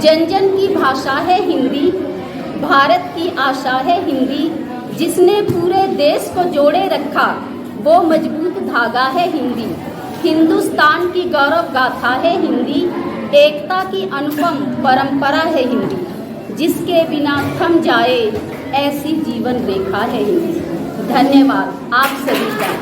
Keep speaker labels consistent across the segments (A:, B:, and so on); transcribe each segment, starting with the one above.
A: जन जन की भाषा है हिंदी, भारत की आशा है हिंदी। जिसने पूरे देश को जोड़े रखा वो मजबूत धागा है हिंदी। हिंदुस्तान की गौरव गाथा है हिंदी, एकता की अनुपम परंपरा है हिंदी। जिसके बिना थम जाए ऐसी जीवन रेखा है हिंदी। धन्यवाद आप सभी का।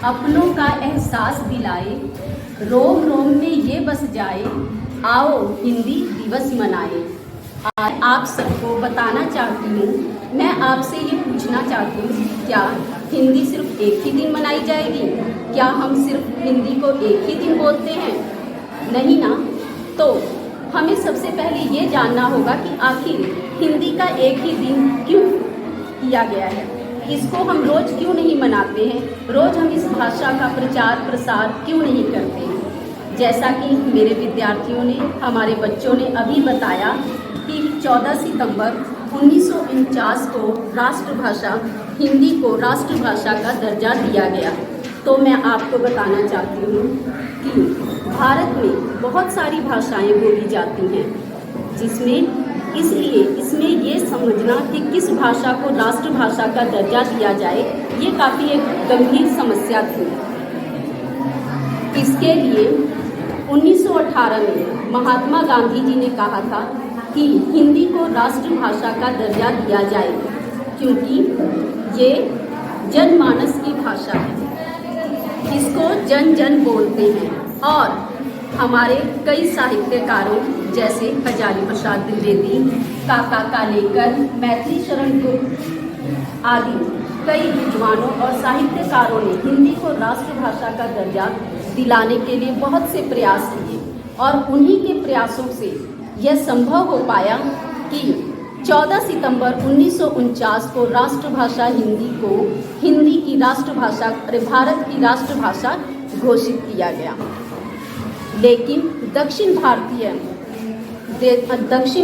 A: अपनों का एहसास दिलाए, रोम रोम में ये बस जाए, आओ हिंदी दिवस मनाए। आज आप सबको बताना चाहती हूँ, मैं आपसे ये पूछना चाहती हूँ, क्या हिंदी सिर्फ एक ही दिन मनाई जाएगी? क्या हम सिर्फ हिंदी को एक ही दिन बोलते हैं? नहीं ना। तो हमें सबसे पहले ये जानना होगा कि आखिर हिंदी का एक ही दिन क्यों किया गया है, इसको हम रोज़ क्यों नहीं मनाते हैं, रोज़ हम इस भाषा का प्रचार प्रसार क्यों नहीं करते हैं। जैसा कि मेरे विद्यार्थियों ने, हमारे बच्चों ने अभी बताया कि 14 सितंबर 1949 को राष्ट्रभाषा हिंदी को राष्ट्रभाषा का दर्जा दिया गया। तो मैं आपको बताना चाहती हूँ कि भारत में बहुत सारी भाषाएं बोली जाती हैं, जिसमें इसलिए इसमें ये समझना कि किस भाषा को राष्ट्रभाषा का दर्जा दिया जाए, ये काफ़ी एक गंभीर समस्या थी। इसके लिए 1918 में महात्मा गांधी जी ने कहा था कि हिंदी को राष्ट्रभाषा का दर्जा दिया जाए, क्योंकि ये जनमानस की भाषा है, इसको जन जन बोलते हैं। और हमारे कई साहित्यकारों जैसे हजारी प्रसाद द्विवेदी, काका कालेकर, मैथिली शरण गुप्त आदि कई विद्वानों और साहित्यकारों ने हिंदी को राष्ट्रभाषा का दर्जा दिलाने के लिए बहुत से प्रयास किए, और उन्हीं के प्रयासों से यह संभव हो पाया कि 14 सितंबर 1949 को राष्ट्रभाषा हिंदी को हिंदी की राष्ट्रभाषा, भारत की राष्ट्रभाषा घोषित किया गया। लेकिन दक्षिण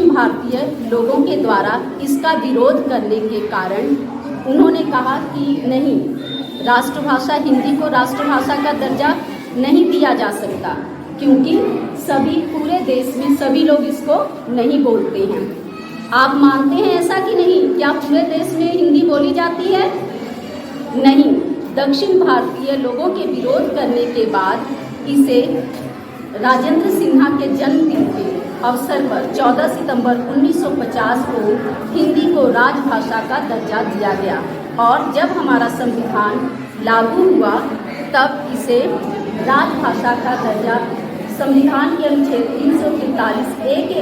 A: भारतीय लोगों के द्वारा इसका विरोध करने के कारण उन्होंने कहा कि नहीं, राष्ट्रभाषा हिंदी को राष्ट्रभाषा का दर्जा नहीं दिया जा सकता, क्योंकि सभी पूरे देश में सभी लोग इसको नहीं बोलते हैं। आप मानते हैं ऐसा कि नहीं? क्या पूरे देश में हिंदी बोली जाती है? नहीं। दक्षिण भारतीय लोगों के विरोध करने के बाद इसे राजेंद्र सिन्हा के जन्मदिन के अवसर पर 14 सितंबर 1950 को हिंदी को राजभाषा का दर्जा दिया गया। और जब हमारा संविधान लागू हुआ तब इसे राजभाषा का दर्जा संविधान के अनुच्छेद 343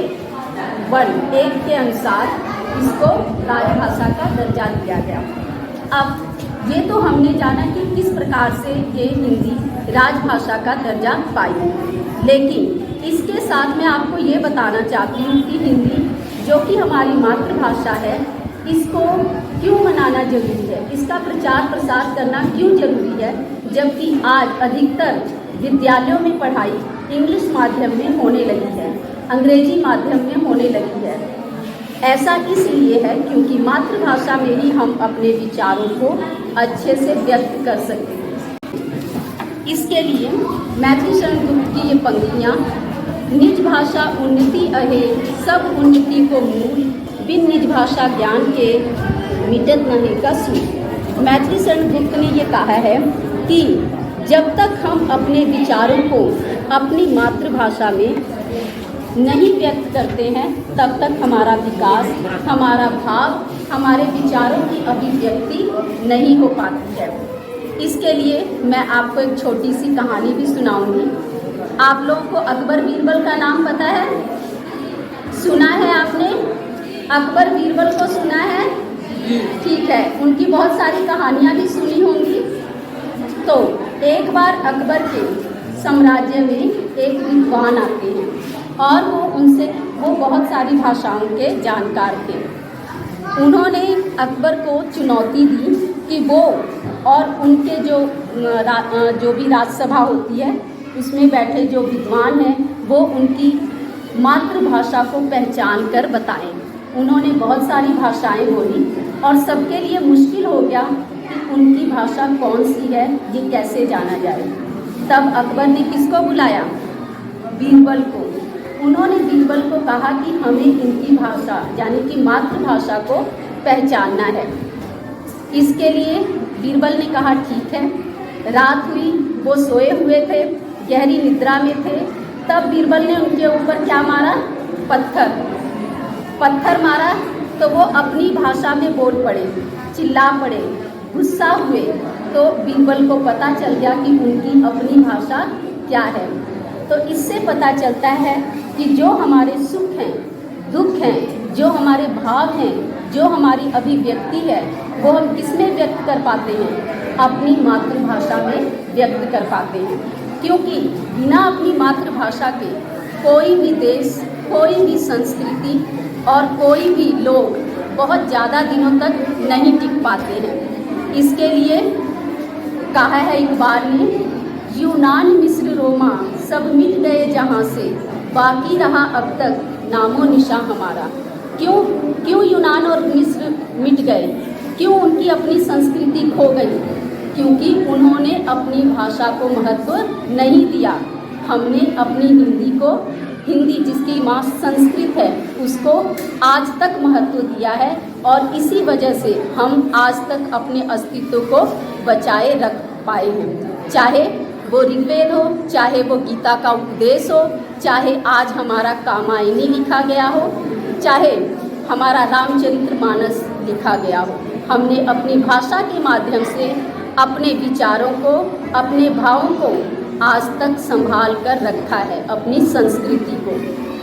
A: वर्ग 1 के अनुसार इसको राजभाषा का दर्जा दिया गया। अब ये तो हमने जाना कि किस प्रकार से ये हिंदी राजभाषा का दर्जा पाई, लेकिन इसके साथ मैं आपको ये बताना चाहती हूँ कि हिंदी जो कि हमारी मातृभाषा है, इसको क्यों मनाना जरूरी है, इसका प्रचार प्रसार करना क्यों जरूरी है, जबकि आज अधिकतर विद्यालयों में पढ़ाई इंग्लिश माध्यम में होने लगी है, अंग्रेजी माध्यम में होने लगी है। ऐसा इसलिए है क्योंकि मातृभाषा में ही हम अपने विचारों को अच्छे से व्यक्त कर सकते हैं। इसके लिए मैथिली शरण गुप्त की ये पंक्तियाँ, निज भाषा उन्नति अहे सब उन्नति को मूल, बिन निज भाषा ज्ञान के मिटत नहे का सूल। मैथिली शरण गुप्त ने ये कहा है कि जब तक हम अपने विचारों को अपनी मातृभाषा में नहीं व्यक्त करते हैं, तब तक हमारा विकास, हमारा भाव, हमारे विचारों की अभिव्यक्ति नहीं हो पाती है। इसके लिए मैं आपको एक छोटी सी कहानी भी सुनाऊंगी। आप लोगों को अकबर बीरबल का नाम पता है? सुना है आपने? अकबर बीरबल को सुना है? ठीक है, उनकी बहुत सारी कहानियाँ भी सुनी होंगी। तो एक बार अकबर के साम्राज्य में एक विद्वान आते हैं और वो बहुत सारी भाषाओं के जानकार थे। उन्होंने अकबर को चुनौती दी कि वो और उनके जो भी राजसभा होती है उसमें बैठे जो विद्वान हैं वो उनकी मातृभाषा को पहचान कर बताएं। उन्होंने बहुत सारी भाषाएं बोली और सबके लिए मुश्किल हो गया कि उनकी भाषा कौन सी है, ये कैसे जाना जाए। तब अकबर ने किसको बुलाया? बीरबल को। उन्होंने बीरबल को कहा कि हमें इनकी भाषा यानी कि मातृभाषा को पहचानना है। इसके लिए बीरबल ने कहा ठीक है। रात हुई, वो सोए हुए थे, गहरी निद्रा में थे। तब बीरबल ने उनके ऊपर क्या मारा? पत्थर मारा तो वो अपनी भाषा में बोल पड़े, चिल्ला पड़े, गुस्सा हुए। तो बीरबल को पता चल गया कि उनकी अपनी भाषा क्या है। तो इससे पता चलता है कि जो हमारे सुख हैं, दुख हैं, जो हमारे भाव हैं, जो हमारी अभिव्यक्ति है, वो हम किसमें व्यक्त कर पाते हैं? अपनी मातृभाषा में व्यक्त कर पाते हैं। क्योंकि बिना अपनी मातृभाषा के कोई भी देश, कोई भी संस्कृति और कोई भी लोग बहुत ज़्यादा दिनों तक नहीं टिक पाते हैं। इसके लिए कहा है इकबाल ने, यूनान मिस्र रोमा सब मिट गए जहाँ से, बाकी रहा अब तक नामो निशा हमारा। क्यों यूनान और मिस्र मिट गए? क्यों उनकी अपनी संस्कृति खो गई? क्योंकि उन्होंने अपनी भाषा को महत्व नहीं दिया। हमने अपनी हिंदी जिसकी माँ संस्कृत है, उसको आज तक महत्व दिया है और इसी वजह से हम आज तक अपने अस्तित्व को बचाए रख पाए हैं। चाहे वो ऋग्वेद हो, चाहे वो गीता का उपदेश हो, चाहे आज हमारा कामायनी लिखा गया हो, चाहे हमारा रामचरितमानस लिखा गया हो, हमने अपनी भाषा के माध्यम से अपने विचारों को, अपने भावों को आज तक संभाल कर रखा है, अपनी संस्कृति को।